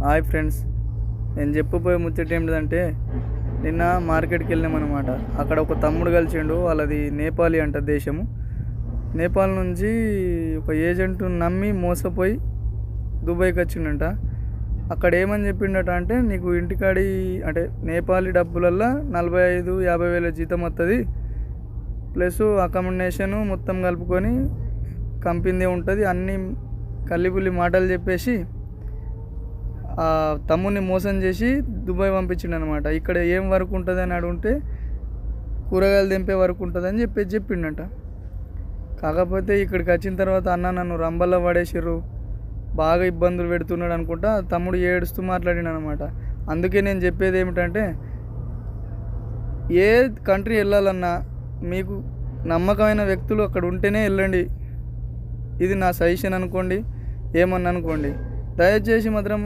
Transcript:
Hi friends, నేను చెప్పబోయే ముచ్చట ఏంటిదంటే నిన్న మార్కెట్కి వెళ్ళామన్నమాట. అక్కడ ఒక తమ్ముడు కలిసిండు. వాళ్ళది నేపాలీ అంట దేశము. నేపాల్ నుంచి ఒక ఏజెంట్ నమ్మి మోసపోయి దుబాయ్కి వచ్చిండంట. అక్కడ ఏమని చెప్పిండట అంటే, నీకు ఇంటికాడి అంటే నేపాలీ డబ్బులల్లో 45-50 వేల జీతం వస్తుంది, ప్లస్ అకామిడేషను మొత్తం కలుపుకొని కంపెనీ ఉంటుంది. అన్నీ కల్లిపుల్లి మాటలు చెప్పేసి ఆ తమ్ముని మోసం చేసి దుబాయ్ పంపించిండు అనమాట. ఇక్కడ ఏం వర్క్ ఉంటుంది అని అడుగుంటే కూరగాయలు దింపే వర్క్ ఉంటుందని చెప్పిండట. కాకపోతే ఇక్కడికి వచ్చిన తర్వాత అన్న నన్ను రంబల్లో పడేసిర్రు, బాగా ఇబ్బందులు పెడుతున్నాడు అనుకుంటా తమ్ముడు ఏడుస్తూ మాట్లాడిన అనమాట. అందుకే నేను చెప్పేది ఏమిటంటే, ఏ కంట్రీ వెళ్ళాలన్నా మీకు నమ్మకమైన వ్యక్తులు అక్కడ ఉంటేనే వెళ్ళండి. ఇది నా సజెషన్ అనుకోండి, ఏమన్నా అనుకోండి. దయచేసి మాత్రం